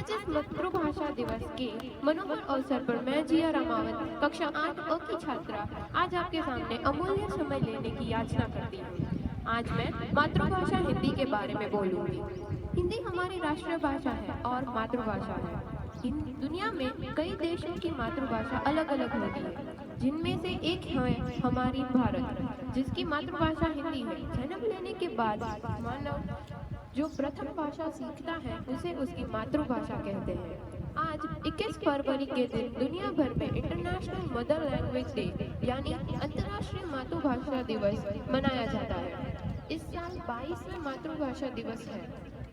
आज इस मातृभाषा दिवस के मनोहर अवसर पर मैं जिया रामावत कक्षा 8 अ की छात्रा आज आपके सामने अमूल्य समय लेने की याचना करती हूँ। आज मैं मातृभाषा हिंदी के बारे में बोलूंगी। हिंदी हमारी राष्ट्रीय भाषा है और मातृभाषा है। दुनिया में कई देशों की मातृभाषा अलग अलग होती है, जिनमें से एक है हमारी भारत, जिसकी मातृभाषा हिंदी है। जन्म लेने के बाद मानव जो प्रथम भाषा सीखता है उसे उसकी मातृभाषा कहते हैं। आज 21 फरवरी के दिन दुनिया भर में इंटरनेशनल मदर लैंग्वेज डे यानी अंतर्राष्ट्रीय मातृभाषा दिवस मनाया जाता है। इस साल 22वां मातृभाषा दिवस है।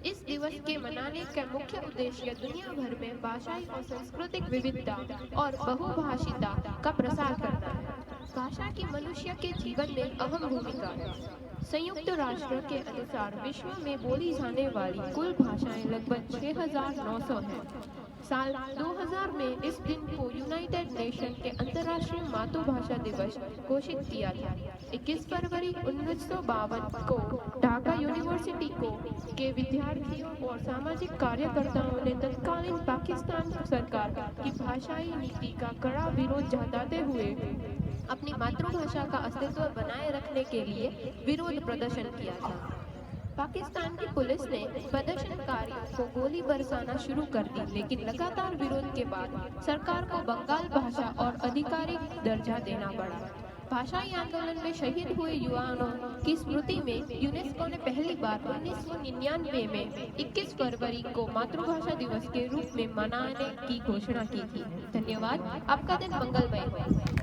इस दिवस के मनाने का मुख्य उद्देश्य दुनिया भर में भाषाई और सांस्कृतिक विविधता और बहुभाषिता का प्रसार करना है। भाषा की मनुष्य के जीवन में अहम भूमिका है। संयुक्त राष्ट्र के अनुसार विश्व में बोली जाने वाली कुल भाषाएं लगभग 6,900 हैं। साल 2000 में इस दिन को यूनाइटेड नेशन के अंतर्राष्ट्रीय मातृभाषा दिवस घोषित किया था। 21 फरवरी 1952 को ढाका यूनिवर्सिटी के विद्यार्थियों और सामाजिक कार्यकर्ताओं ने तत्कालीन पाकिस्तान सरकार की भाषाई नीति का कड़ा विरोध जताते हुए अपनी मातृभाषा का अस्तित्व बनाए रखने के लिए विरोध प्रदर्शन किया था। पाकिस्तान की पुलिस ने प्रदर्शनकारियों को गोली बरसाना शुरू कर दी, लेकिन लगातार विरोध के बाद सरकार को बंगाल भाषा और आधिकारिक दर्जा देना पड़ा। भाषाई आंदोलन में शहीद हुए युवाओं की स्मृति में यूनेस्को ने पहली बार 1999 में 21 फरवरी को मातृभाषा दिवस के रूप में मनाने की घोषणा की थी। धन्यवाद। आपका दिन मंगलमय हो।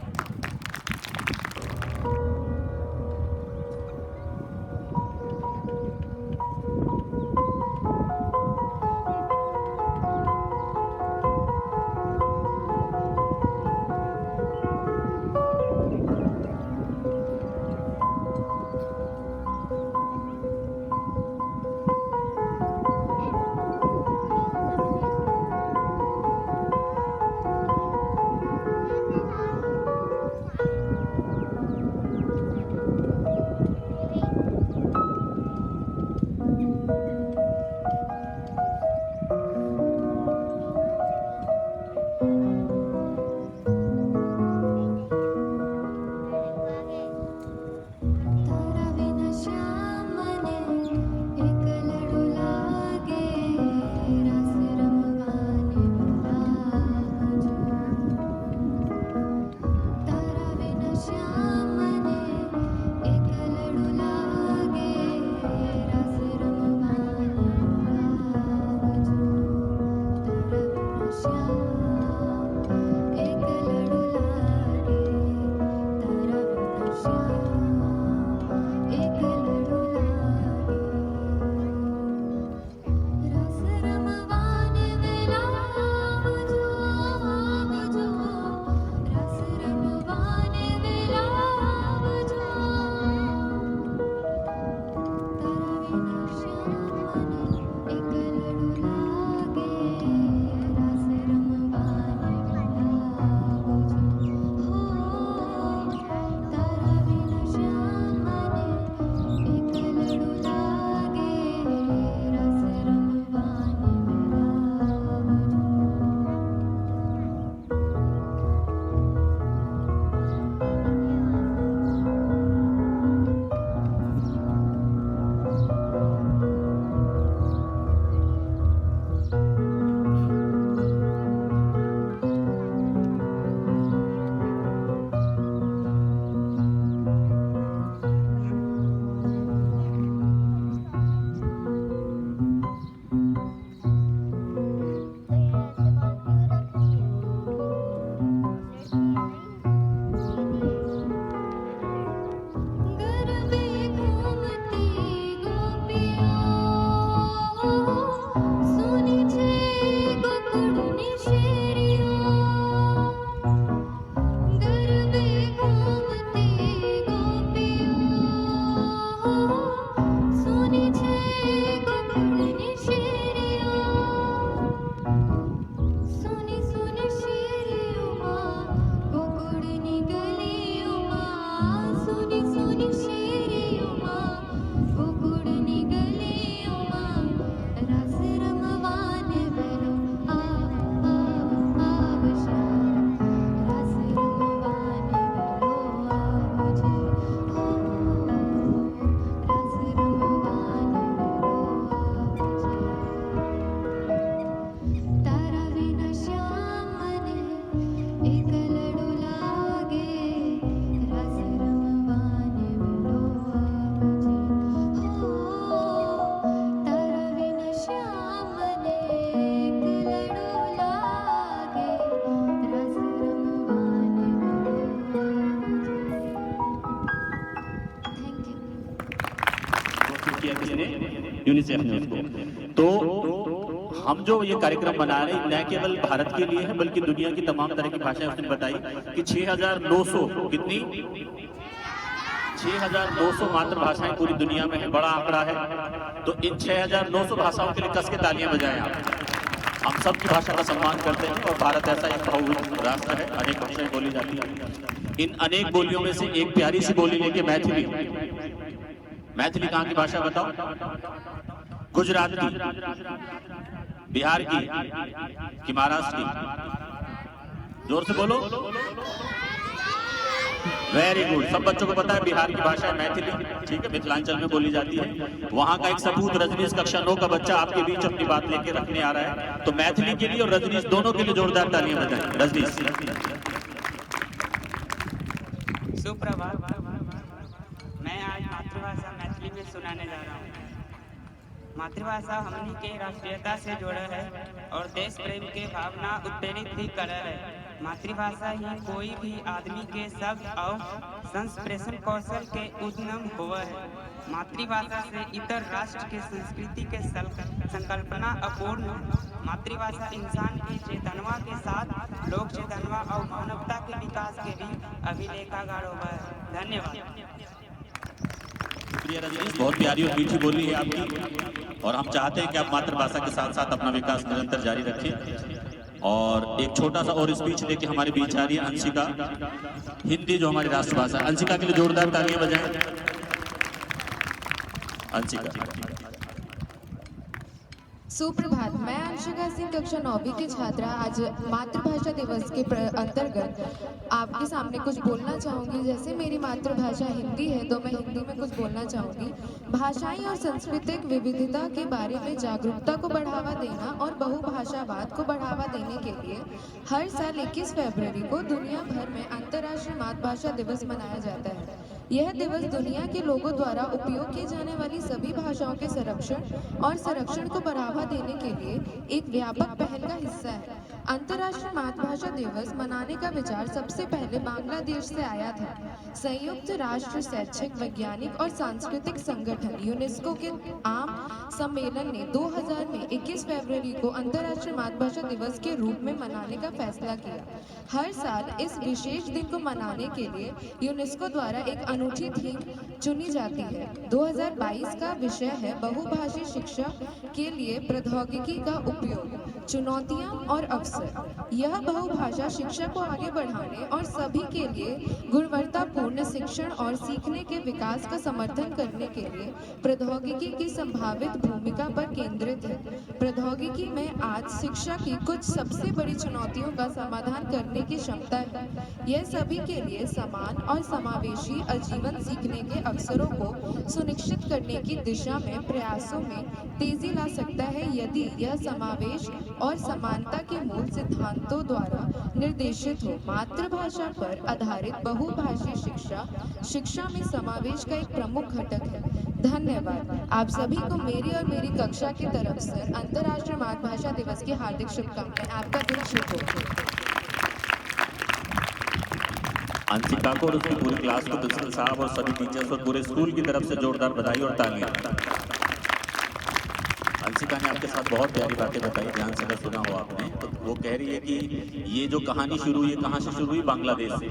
किसने, यूनिसेफ ने उसको। तो हम जो ये कार्यक्रम बना रहे हैं न केवल भारत के लिए है बल्कि दुनिया की तमाम तरह की भाषाएं उसने बताई कि 6,900 कितनी 6,900 मातृभाषाएं पूरी दुनिया में है, बड़ा आंकड़ा है। तो इन 6,900 भाषाओं के लिए कस के तालियां बजाएं आप। हम सब की भाषा का सम्मान करते हैं और भारत ऐसा एक बहु राष्ट्र है, अनेक भाषाएं बोली जाती हैं। इन अनेक बोलियों में से एक प्यारी सी बोली लेके मैथिली। मैथिली कहाँ की भाषा बताओ? गुजरात की, बिहार की, कि महाराष्ट्र की? जोर से बोलो। वेरी गुड, सब बच्चों को पता है बिहार की भाषा है मैथिली, ठीक है, मिथिलांचल में बोली जाती है। वहां का एक सपूत रजनीश कक्षा 9 का बच्चा आपके बीच अपनी बात लेके रखने आ रहा है, तो मैथिली के लिए और रजनीश दोनों के लिए जोरदार तालियां बजाएं। रजनीश। सुप्रभात, मैं आज मातृभाषा मैथिली में सुनाने जा रहा हूँ। मातृभाषा हमनी के राष्ट्रीयता से जुड़ा है और देश प्रेम के भावना उत्प्रेरित भी कर है। मातृभाषा ही कोई भी आदमी के शब्द और संप्रेषण कौशल के उद्गम हुआ है। मातृभाषा से इतर राष्ट्र के संस्कृति के संकल्पना अपूर्ण। मातृभाषा इंसान की चेतनवा के साथ लोक चेतनवा और मानवता के विकास के भी अभिलेखागार हुआ है। धन्यवाद। शुक्रिया रजनीश, बहुत प्यारी और मीठी बोली है आपकी, और हम चाहते हैं कि आप मातृभाषा के साथ साथ अपना विकास निरंतर जारी रखें। और एक छोटा सा और स्पीच लेके हमारे बीच आ रही है अंशिका, हिंदी जो हमारी राष्ट्रभाषा। अंशिका के लिए जोरदार तालियां बजाएं। अंशिका। सुप्रभात, मैं अंशिका सिंह कक्षा 9वीं की छात्रा आज मातृभाषा दिवस के अंतर्गत आपके सामने कुछ बोलना चाहूँगी। जैसे मेरी मातृभाषा हिंदी है तो मैं हिंदी में कुछ बोलना चाहूँगी। भाषाई और सांस्कृतिक विविधता के बारे में जागरूकता को बढ़ावा देना और बहुभाषावाद को बढ़ावा देने के लिए हर साल 21 फरवरी को दुनिया भर में अंतर्राष्ट्रीय मातृभाषा दिवस मनाया जाता है। यह दिवस दुनिया के लोगों द्वारा उपयोग की जाने वाली सभी भाषाओं के संरक्षण को बढ़ावा देने के लिए एक व्यापक पहल का हिस्सा है। अंतर्राष्ट्रीय मातृभाषा दिवस मनाने का विचार सबसे पहले बांग्लादेश से आया था। संयुक्त राष्ट्र शैक्षिक, वैज्ञानिक और सांस्कृतिक संगठन यूनेस्को के आम सम्मेलन ने 2000 में 21 फरवरी को अंतर्राष्ट्रीय मातृभाषा दिवस के रूप में मनाने का फैसला किया। हर साल इस विशेष दिन को मनाने के लिए यूनेस्को द्वारा एक अनूठी थीम चुनी जाती है। 2022 का विषय है बहुभाषी शिक्षा के लिए प्रौद्योगिकी का उपयोग, चुनौतियां और अवसर। यह बहुभाषा शिक्षा को आगे बढ़ाने और सभी के लिए गुणवत्तापूर्ण शिक्षण और सीखने के विकास का समर्थन करने के लिए प्रौद्योगिकी की संभावित भूमिका पर केंद्रित है। प्रौद्योगिकी में आज शिक्षा की कुछ सबसे बड़ी चुनौतियों का समाधान करने की क्षमता है। यह सभी के लिए समान और समावेशी आजीवन सीखने के अवसरों को सुनिश्चित करने की दिशा में प्रयासों में तेजी ला सकता है यदि यह समावेश और समानता के मूल सिद्धांतों द्वारा निर्देशित हो। मातृभाषा पर आधारित बहुभाषी शिक्षा में समावेश का एक प्रमुख घटक है। धन्यवाद। आप सभी को मेरी और मेरी कक्षा की तरफ से अंतर्राष्ट्रीय मातृभाषा दिवस की हार्दिक शुभकामनाएं। आपका दिन शुभ हो। अंशिका को और उसकी पूरी क्लास को प्रिंसिपल साहब और सभी टीचर्स और पूरे स्कूल की तरफ से जोरदार बधाई और तालियां। अंशिका ने आपके साथ बहुत प्यारी बातें बताई, ध्यान से अगर सुना हो आपने तो वो कह रही है कि ये जो कहानी शुरू हुई, कहाँ से शुरू हुई? बांग्लादेश से।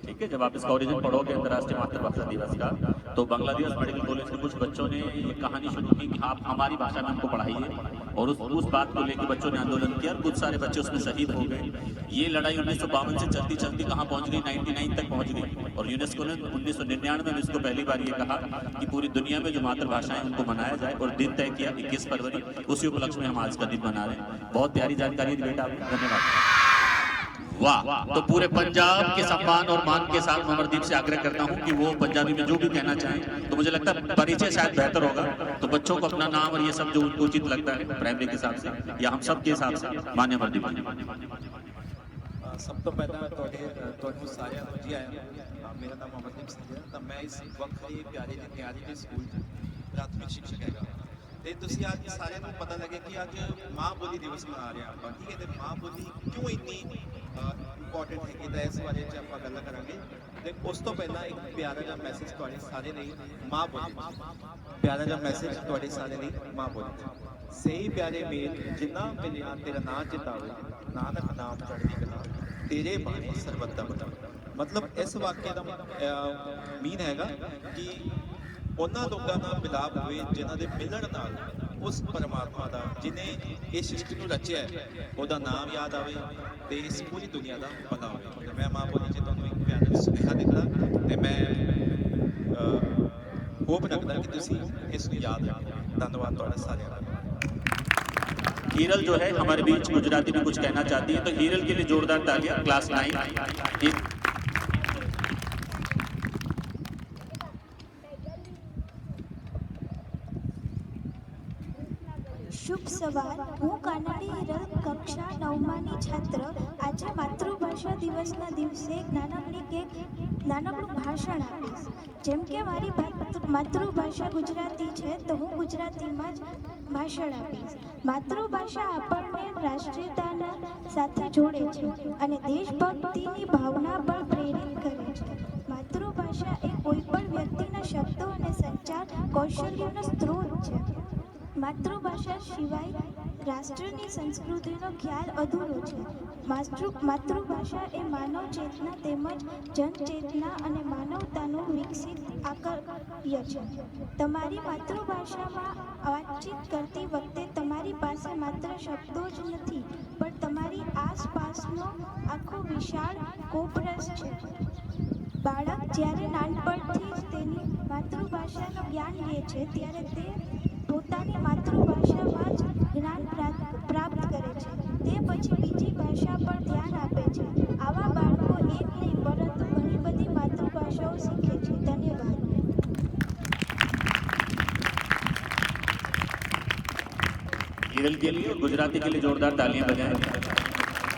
ठीक है, जब आप इसका ओरिजिन पढ़ोगे अंतर्राष्ट्रीय मातृभाषा दिवस का, तो बांग्लादेश मेडिकल कॉलेज के कुछ बच्चों ने ये कहानी शुरू की कि आप हमारी भाषा में हमको पढ़ाइए, और उस बात को लेकर बच्चों ने आंदोलन किया और कुछ सारे बच्चे उसमें शहीद हो गए। ये लड़ाई 1952 से चलती चलती कहाँ पहुंच गई? 99 तक पहुंच गई। और यूनेस्को ने 1999 में इसको पहली बार ये कहा कि पूरी दुनिया में जो मातृभाषाएं उनको मनाया जाए, और दिन तय किया 21 फरवरी। उसी उपलक्ष्य में हम आज का दिन मना रहे हैं। बहुत प्यारी जानकारी दी बेटा आपको, धन्यवाद। वाह, तो पूरे पंजाब के सम्मान और मान के साथ अमरदीप से आग्रह करता हूं कि वो पंजाबी में जो भी कहना चाहें। तो मुझे लगता है परिचय शायद बेहतर होगा, तो बच्चों को अपना नाम और ये सब जो उनको उचित लगता है प्राइमरी के हिसाब से या हम सब के हिसाब से। मान्य अमरदीप सब तो पहला तो सारे जी आया। मेरा नाम अमरदीप सिंह है। तो मैं इस वक्त प्यारे न्यारी स्कूल प्राथमिक शिक्षक है। ਤੇ ਤੁਸੀਂ ਅੱਜ ਸਾਰਿਆਂ ਨੂੰ ਪਤਾ ਲੱਗੇ ਕਿ ਅੱਜ ਮਾਂ ਬੋਲੀ ਦਿਵਸ ਮਨਾ ਰਹੇ ਆਪਾਂ, ਠੀਕ ਹੈ। ਤੇ ਮਾਂ ਬੋਲੀ ਕਿਉਂ ਇੰਨੀ ਇੰਪੋਰਟੈਂਟ ਹੈਗੀ, ਤਾਂ ਇਸ ਬਾਰੇ 'ਚ ਆਪਾਂ ਗੱਲ ਕਰਾਂਗੇ। ਤੇ ਉਸ ਤੋਂ ਪਹਿਲਾਂ ਇੱਕ ਪਿਆਰਾ ਜਿਹਾ ਮੈਸੇਜ ਤੁਹਾਡੇ ਸਾਰੇ ਲਈ। ਮਾਂ ਬੋਲੀ ਪਿਆਰਾ ਜਿਹਾ ਮੈਸੇਜ ਤੁਹਾਡੇ ਸਾਰੇ ਲਈ ਮਾਂ ਬੋਲੀ ਸਹੀ ਪਿਆਰੇ ਮੇਲ ਜਿੰਨਾ ਮਿਲਿਆ ਤੇਰਾ ਨਾਂ ਚਿਤਾਵੇ ਨਾਨਕ ਨਾਮ ਚੜ੍ਹਦੀ ਕਲਾ ਤੇਰੇ ਬਾਣੇ ਸਰਬੱਤ ਦਾ ਭਲਾ। ਮਤਲਬ ਇਸ ਵਾਕਿਆ ਦਾ ਮੀਨ ਹੈਗਾ ਕਿ ਉਹਨਾਂ ਲੋਕਾਂ ਨਾਲ ਮਿਲਾਪ ਹੋਵੇ ਜਿਨ੍ਹਾਂ ਦੇ ਮਿਲਣ ਨਾਲ ਉਸ ਪਰਮਾਤਮਾ ਦਾ ਜਿਹਨੇ ਇਹ ਸ੍ਰਿਸ਼ਟੀ ਨੂੰ ਰਚਿਆ ਹੈ ਉਹਦਾ ਨਾਮ ਯਾਦ ਆਵੇ ਤੇ ਇਸ ਪੂਰੀ ਦੁਨੀਆ ਦਾ ਭਲਾ ਹੋਵੇ। ਮੈਂ ਮਾਂ ਬੋਲੀ ਜੀ ਤੁਹਾਨੂੰ ਇੱਕ ਪਿਆਰਾ ਜਿਹਾ ਸੁਨੇਹਾ ਦਿੱਤਾ ਤੇ ਮੈਂ ਹੋਪ ਰੱਖਦਾ कि ਤੁਸੀਂ ਇਸ ਨੂੰ याद रखो। धन्यवाद ਤੁਹਾਡਾ ਸਾਰਿਆਂ ਦਾ। हीरल जो है हमारे बीच गुजराती में कुछ कहना चाहती है, तो हीरल के लिए जोरदार तालियां। क्लास 9 શુભ સવાર, હું કાનાડી હિરલ કક્ષા 9માની છાત્ર આજે માતૃભાષા દિવસના દિવસે એક નાનકડું ભાષણ આપીશ। જેમ કે મારી માતૃભાષા ગુજરાતી છે તો હું ગુજરાતીમાં જ ભાષણ આપીશ। માતૃભાષા આપણને રાષ્ટ્રીયતાના સાથે જોડે છે અને દેશભક્તિની ભાવના પર પ્રેરિત કરે છે। માતૃભાષા એ કોઈપણ વ્યક્તિના શબ્દો અને સંચાર કૌશલ્યનો સ્ત્રોત છે। માતૃભાષા સિવાય રાષ્ટ્રની સંસ્કૃતિનો ખ્યાલ અધૂરો છે। માતૃભાષા એ માનવ ચેતના તેમજ જનચેતના અને માનવતાનું વિકસિત આકાર્ય છે। તમારી માતૃભાષામાં વાતચીત કરતી વખતે તમારી પાસે માત્ર શબ્દો જ નથી પણ તમારી આસપાસનો આખો વિશાળ કોપરસ છે। બાળક જ્યારે નાનપણથી જ તેની માતૃભાષાનું જ્ઞાન લે છે ત્યારે તે પોતાની માતૃભાષામાં જ જ્ઞાન પ્રાપ્ત કરે છે। તે પછી બીજી ભાષા પર ધ્યાન આપે છે। આવા બાળકો એક નહીં પરંતુ ઘણી બધી માતૃભાષાઓ શીખે છે। ધન્યવાદ। हीरल के लिए गुजराती के लिए जोरदार तालियां बजाएं।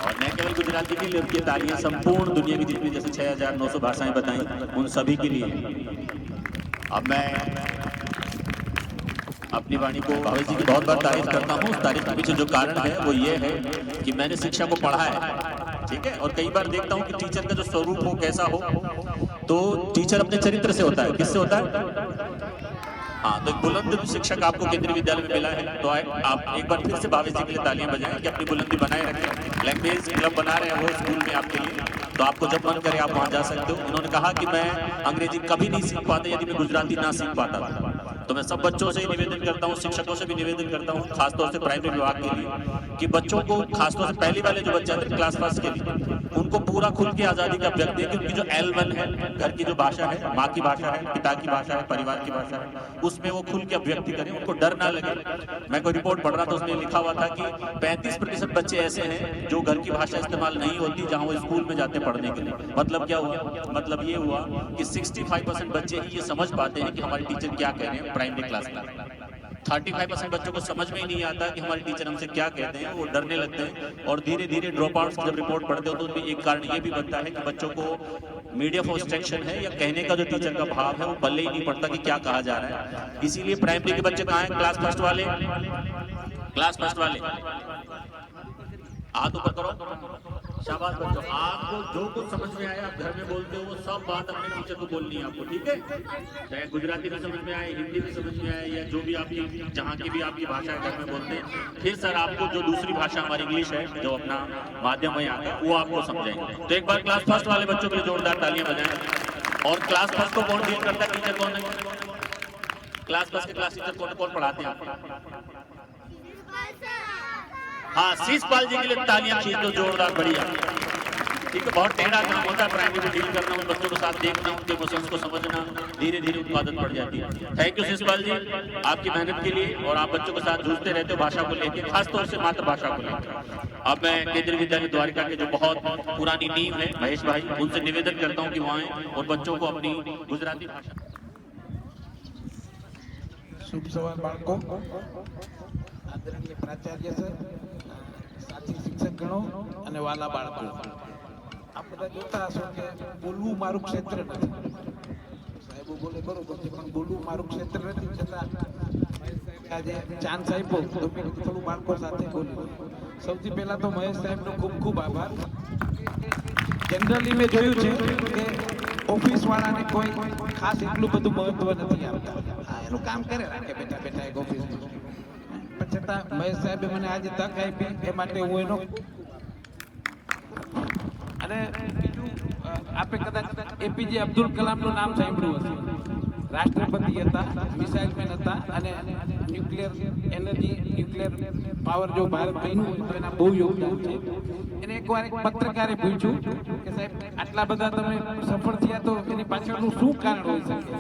और न केवल गुजराती के लिए, उनकी तालियां संपूर्ण दुनिया की जितनी जैसे 6900 भाषाएं बताई उन सभी के लिए। अब मैं अपनी वाणी को भावेश जी की बहुत बार तारीफ करता हूँ। उस तारीफ के पीछे जो कारण है वो ये है कि मैंने शिक्षा को पढ़ा है, ठीक है। और कई बार देखता हूँ कि टीचर का जो स्वरूप हो कैसा हो, तो टीचर अपने चरित्र से होता है। किससे होता है? हाँ, तो एक बुलंद शिक्षक आपको केंद्रीय विद्यालय में मिला है, तो आप एक बार फिर से भावेश जी के लिए तालियां बजाएं कि अपनी बुलंदी बनाए रखें। लैंग्वेज क्लब बना रहे हो स्कूल में आपके लिए, तो आपको जब मन करे आप वहाँ जा सकते हो। उन्होंने कहा कि मैं अंग्रेजी कभी नहीं सीख पाता यदि मैं गुजराती ना सीख पाता था। तो मैं सब बच्चों से निवेदन करता हूँ, शिक्षकों से भी निवेदन करता हूँ, खासतौर से प्राइमरी विभाग के लिए, कि बच्चों को खासतौर से पहले वाले जो बच्चे आते हैं क्लास फर्स्ट के लिए, उनको पूरा खुल के आज़ादी का व्यक्त दें कि उनकी जो L1 है, घर की जो भाषा है, माँ की भाषा है, पिता की भाषा है, परिवार की भाषा है, उसमें वो खुल के अभिव्यक्ति करें, उनको डर ना लगे। मैं कोई रिपोर्ट पढ़ रहा था, उसमें लिखा हुआ था कि 35% बच्चे ऐसे हैं जो घर की भाषा इस्तेमाल नहीं होती जहाँ वो स्कूल में जाते पढ़ने के लिए। मतलब क्या हुआ? मतलब ये हुआ कि 65% बच्चे ही ये समझ पाते हैं कि हमारे टीचर क्या कह रहे हैं प्राइमरी क्लास में। 35% बच्चों को समझ में ही नहीं आता कि हमारे टीचर हमसे क्या कहते हैं, वो डरने लगते हैं। और धीरे धीरे ड्रॉप आउट्स जब रिपोर्ट पढ़ते हो तो उनमें एक कारण ये भी बनता है कि बच्चों को मीडियम ऑफ इंस्ट्रक्शन है या कहने का जो टीचर का भाव है वो पल्ले ही नहीं पड़ता कि क्या कहा जा रहा है। इसीलिए प्राइमरी के बच्चे कहाँ हैं? क्लास फर्स्ट वाले, क्लास फर्स्ट वाले हाथ ऊपर करो। शाबाश बच्चों, आपको जो कुछ समझ में आया आप घर में बोलते हो वो सब बात अपने टीचर को बोलनी है आपको, ठीक है। चाहे गुजराती में समझ में आए, हिंदी में समझ में आए, या जो भी आपकी जहाँ की भी आपकी भाषा घर में बोलते हैं। फिर सर आपको जो दूसरी भाषा हमारी इंग्लिश है, जो अपना माध्यम है यहाँ का, वो आपको समझाएंगे। तो एक बार क्लास फर्स्ट वाले बच्चों के लिए जोरदार तालियां बजाएं। और क्लास फर्स्ट को कौन डील करता है? टीचर कौन है? क्लास फर्स्ट के क्लास टीचर कौन पढ़ाते हैं? हाँ, शीशपाल जी के लिए तालियां खींच दो जोरदार, बढ़िया, ठीक है। बहुत टेढ़ा काम होता है प्राइमरी में डील करना, उन बच्चों के साथ देखना, उनके इमोशंस को समझना, धीरे धीरे उनको आदत पड़ जाती है। थैंक यू शीशपाल जी आपकी मेहनत के लिए, और आप बच्चों के साथ जूझते रहते हो भाषा को लेकर, खासतौर से मातृभाषा को लेकर। अब मैं केंद्रीय विद्यालय द्वारिका के जो बहुत पुरानी नींव है महेश भाई, उनसे निवेदन करता हूँ कि वहाँ आए और बच्चों को अपनी गुजराती भाषा। શુભ સવાર બાળકો, આદરણીય પ્રાચાર્ય સર, સાથી શિક્ષક ગણો અને વાલા બાળકો, આપ બધા જોતા હશો કે બોલવું મારું ક્ષેત્ર નથી। સાહેબો બોલે બરોબર છે, પણ બોલવું મારું ક્ષેત્ર નથી, છતાં મહેશ સાહેબે આજે ચાન્સ આપ્યો તો મેં થોડું બાળકો સાથે બોલ્યું। સૌથી પહેલા તો મહેશ સાહેબનો ખૂબ ખૂબ આભાર। જનરલી મેં જોયું છે કે ઓફિસ વાળાને કોઈ ખાસ એટલું બધું મહત્વ નથી આપતા। એનું કામ કરે રાખે બેઠા બેઠા એક ઓફિસમાં. પણ છતાં મહેશ સાહેબે મને આજે તક આપી એ માટે હું એનો અને બીજું આપણે કદાચ એપીજે અબ્દુલ કલામનું નામ સાંભળ્યું હશે. રાષ્ટ્રપતિ હતા, મિસાઇલમેન હતા અને ન્યુક્લિયર એનર્જી ન્યુક્લિયર પાવર જો ભારત બન્યું હોય તો એના બહુ યોગદાન છે. એને એકવાર એક પત્રકારે પૂછ્યું કે સાહેબ આટલા બધા તમે સફળ થયા તો એની પાછળનું શું કારણ હોઈ શકે?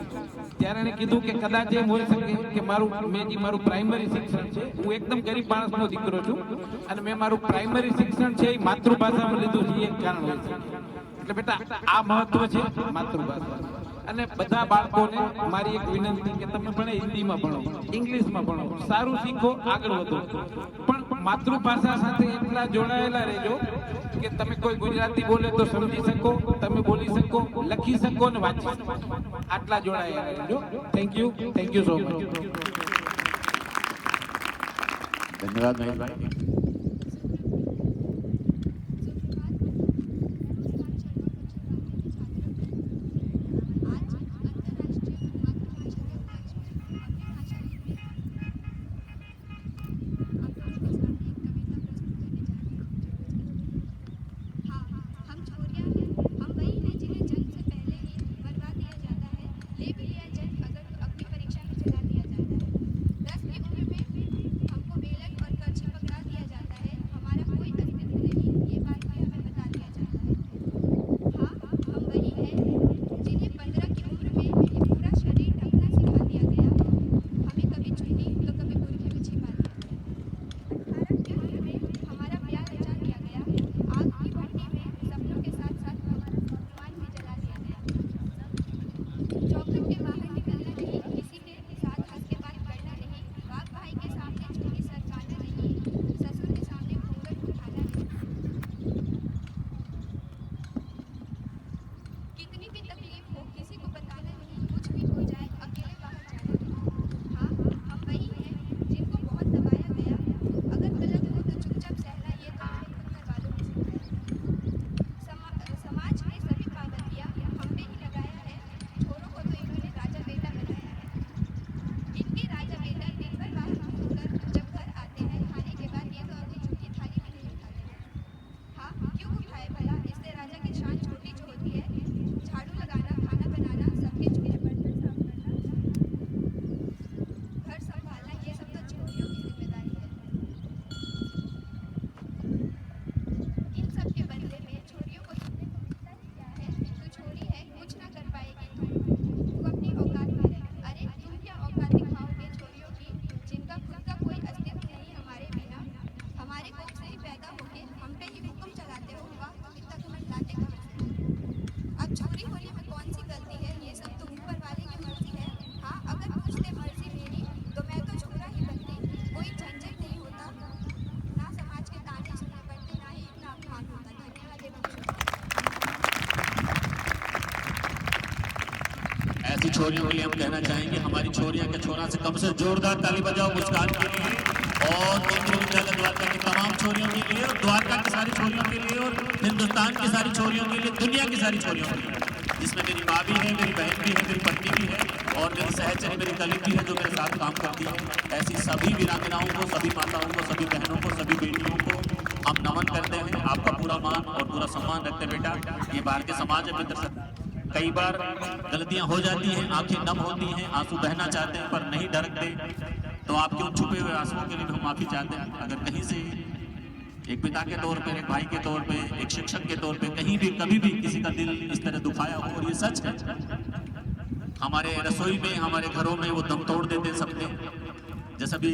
ત્યારે એને કીધું કે કદાચ એમ હોઈ શકે કે મારું પ્રાઇમરી શિક્ષણ છે. હું એકદમ ગરીબ માણસનો દીકરો છું અને મેં મારું પ્રાઇમરી શિક્ષણ છે એ માતૃભાષામાં લીધું છે, એ એક કારણ હોઈ શકે. એટલે બેટા આ મહત્વ છે માતૃભાષા. અને બધા બાળકોને મારી એક વિનંતી કે તમે ભણે હિન્દીમાં ભણો, ઇંગ્લિશમાં ભણો, સારું શીખો, આગળ વધો, પણ માતૃભાષા સાથે એટલા જોડાયેલા રહેજો કે તમે કોઈ ગુજરાતી બોલે તો સમજી શકો, તમે બોલી શકો, લખી શકો અને વાંચી શકો. આટલા જોડાયેલા રહેજો. Thank you so much. धन्यवाद महेश भाई. ऐसी छोरियों के लिए हम कहना चाहेंगे, हमारी छोरियां के छोरा से कम से जोरदार ताली बजाओ मुस्कान के लिए, और केंद्रीय विद्यालय द्वारका की तमाम छोरियों के लिए, और द्वारका की सारी छोरियों के लिए, और हिंदुस्तान की सारी छोरियों के लिए, दुनिया की सारी छोरियों के लिए, जिसमें मेरी माँ भी है, मेरी बहन भी है, मेरी पत्नी भी है, और मेरी सहचरी, मेरी कलीग भी है जो मेरे साथ काम करती है. ऐसी सभी वीरांगनाओं को, सभी माताओं को, सभी बहनों को, सभी बेटियों को हम नमन करते हैं. आपका पूरा मान और पूरा सम्मान रखते हैं बेटा. ये भारतीय समाज है मित्र. कई बार गलतियां हो जाती हैं, आंखें नम होती हैं, आंसू बहना चाहते हैं पर नहीं ढरकते, तो आपके उन छुपे हुए आंसुओं के लिए भी हम माफी चाहते हैं. अगर कहीं से एक पिता के तौर पे, एक भाई के तौर पे, एक शिक्षक के तौर पे कहीं भी कभी भी किसी का दिल इस तरह दुखाया हो, और ये सच है, हमारे रसोई में, हमारे घरों में वो दम तोड़ देते हैं सबके. जैसा भी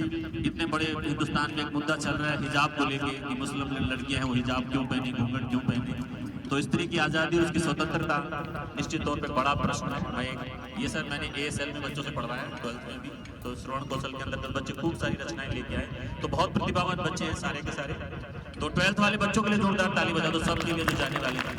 इतने बड़े हिंदुस्तान में एक मुद्दा चल रहा है हिजाब को लेके कि मुस्लिम लड़कियां हैं वो हिजाब क्यों पहने, घूंघट क्यों पहने, तो स्त्री की आज़ादी और उसकी स्वतंत्रता निश्चित तौर पे बड़ा प्रश्न है. ये सर मैंने ASL में बच्चों से पढ़वाया 12th में भी, तो श्रवण कौशल के अंदर बच्चे खूब सारी रचनाएं लेके आए, तो बहुत प्रतिभावान बच्चे हैं सारे के सारे. तो 12th वाले बच्चों के लिए जोरदार ताली बजा दो, सबके लिए जो जाने वाले हैं.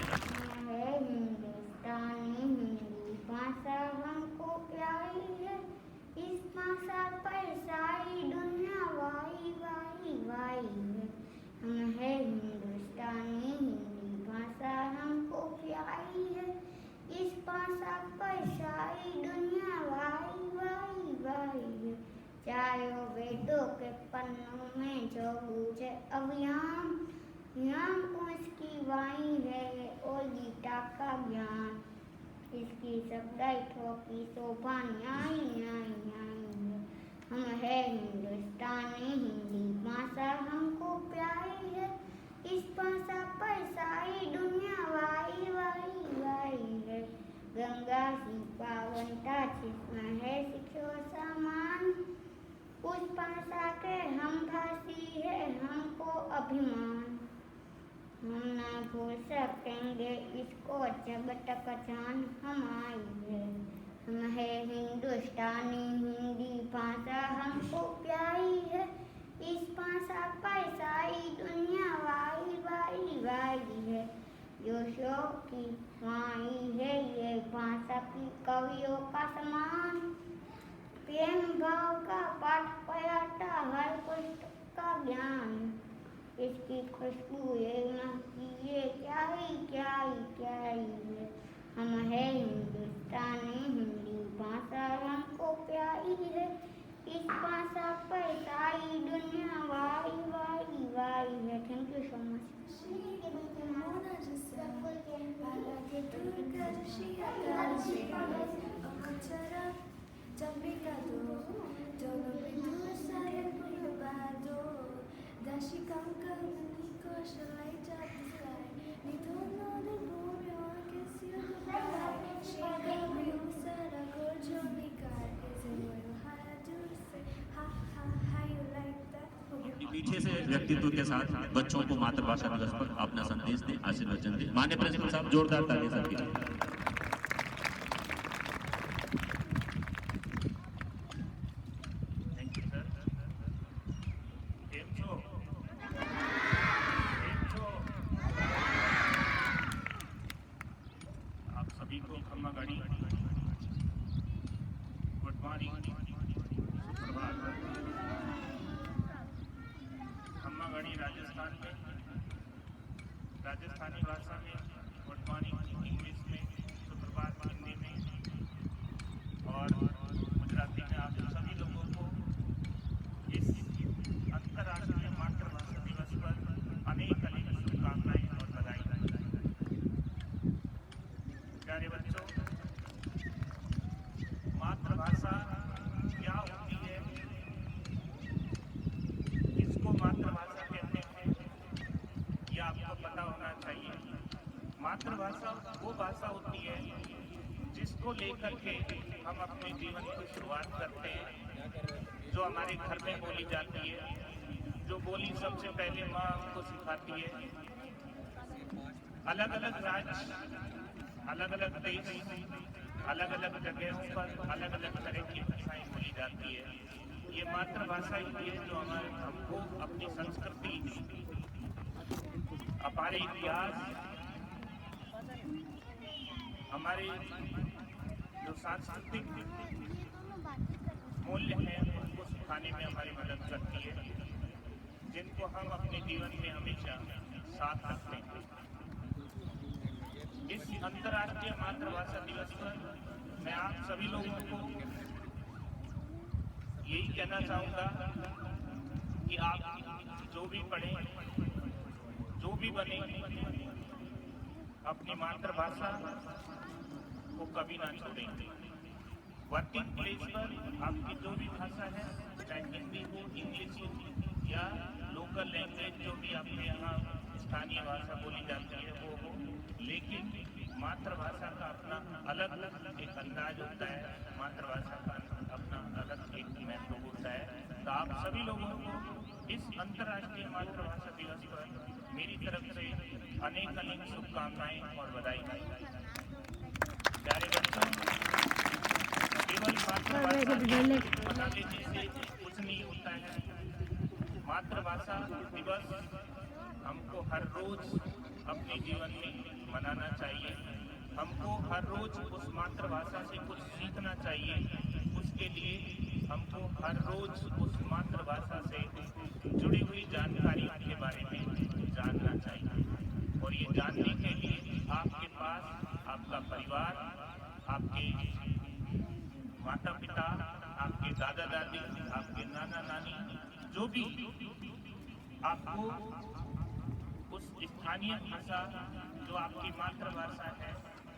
हमको प्यारी है, इस भाषा पर सारी दुनिया वाई वाई वाई. चायो वेदों के पन्नों में जो गूंजे अभियान ज्ञान को इसकी वाणी है और गीता का ज्ञान इसकी शब्दाई ठोकी शोभा न्याय न्याय न्याय हम है हिंदुस्तानी हिंदी भाषा हमको प्यारी है इस भाषा पर सारी दुनिया वाई वाई वाई है गंगा सी पावनता जिसमें है सिखो समान उस भाषा के हम भाषी है हमको अभिमान हम ना भूल सकेंगे इसको जब तक जान हम आई है हम है हिंदुस्तानी हिंदी भाषा हमको प्यारी है इस भाषा पर सारी दुनिया वाई वाई वाई है जोशों की वाणी है ये भाषा की कवियों का समान प्रेम भाव का पाठ पढ़ाता हर पुस्तक का ज्ञान इसकी खुशबू ये न कि ये क्या ही है हम है हिंदुस्तानी हिंदी भाषा हमको प्यारी है इस भाषा पर सारी दुनिया वाई वाई वाई है थैंक यू सो मच पीछे से व्यक्तित्व के साथ बच्चों को मातृभाषा दिवस पर अपना संदेश दें, आशीर्वचन दें। माननीय प्रिंसिपल साहब जोरदार ताली सबके लिए। Thank you sir. आप सभी को खम्मा गाड़ी गुड मॉर्निंग सुप्रभात। खम्मा गाड़ी राजस्थान में राजस्थानी भाषा में गुड मॉर्निंग इंग्लिश में सुप्रभात हिंदी में और गुजराती में आप सभी लोगों को इस अंतर्राष्ट्रीय मातृभाषा दिवस पर अनेक अनेक शुभकामनाएं और बधाई। प्यारे बच्चों, मातृभाषा क्या होती है, इसको मातृभाषा कहते हैं, ये आपको पता होना चाहिए। मातृभाषा वो भाषा होती है जिसको लेकर के हम अपने जीवन की शुरुआत करते हैं, जो हमारे घर में बोली जाती है, जो बोली सबसे पहले माँ हमको सिखाती है। अलग अलग राज्य, अलग अलग देश, अलग अलग जगहों पर अलग अलग तरह की भाषाएं बोली जाती है। ये मातृभाषा ही है जो हमको अपनी संस्कृति, हमारे इतिहास, हमारे जो सांस्कृतिक मूल्य हैं उनको सिखाने में हमारी मदद करती है, जिनको हम अपने जीवन में हमेशा साथ रखते हैं। इस अंतर्राष्ट्रीय मातृभाषा दिवस पर मैं आप सभी लोगों को यही कहना चाहूँगा कि आप जो भी पढ़ें, जो भी बने, अपनी मातृभाषा को कभी ना छोड़ें। वर्किंग प्लेस पर आपकी जो भी भाषा है, चाहे हिंदी हो, इंग्लिश हो या लोकल लैंग्वेज जो भी आपके यहाँ स्थानीय भाषा बोली जाती है वो हो, लेकिन मातृभाषा का अपना अलग एक अंदाज होता है, मातृभाषा का अपना अलग एक महत्व होता है। तो आप सभी लोगों को इस अंतर्राष्ट्रीय मातृभाषा दिवस पर मेरी तरफ से अनेक अनेक शुभकामनाएं और बधाई। प्यारे बच्चों, केवल मातृभाषा बता देने से कुछ नहीं होता है। मातृभाषा दिवस हमको हर रोज अपने जीवन में मनाना चाहिए। हमको हर रोज उस मातृभाषा से कुछ सीखना चाहिए। उसके लिए हमको हर रोज उस मातृभाषा से जुड़ी हुई जानकारी के बारे में जानना चाहिए। और ये जानने के लिए आपके पास आपका परिवार, आपके माता पिता, आपके दादा दादी, आपके जो भी आपको उस स्थानीय भाषा जो आपकी मातृभाषा है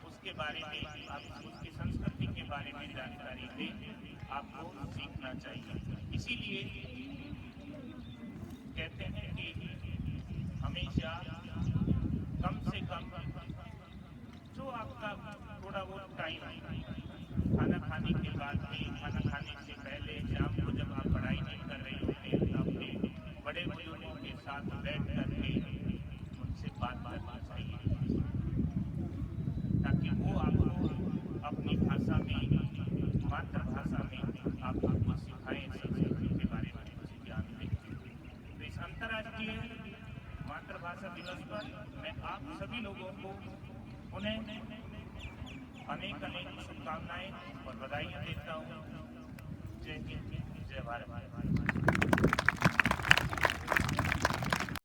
उसके बारे में, आप उसकी संस्कृति के बारे में जानकारी दें, आपको सीखना चाहिए। इसीलिए कहते हैं कि हमेशा कम से कम जो आपका थोड़ा बहुत टाइम है, खाना खाने के बाद में, खाना खाने से पहले, शाम को जब आप पढ़ाई नहीं कर रहे होते, अपने बड़े बुजुर्गों के साथ बैठ करके उनसे बात करना चाहिए, ताकि वो आपको अपनी भाषा में, मातृभाषा में आपको सिखाएं, संस्कृति के बारे में कुछ ज्ञान दें। तो इस अंतर्राष्ट्रीय मातृभाषा दिवस पर मैं आप सभी लोगों को उन्हें अनेक शुभकामनाएं और बधाइयाँ देता हूँ। जय हिंद, जय भारत।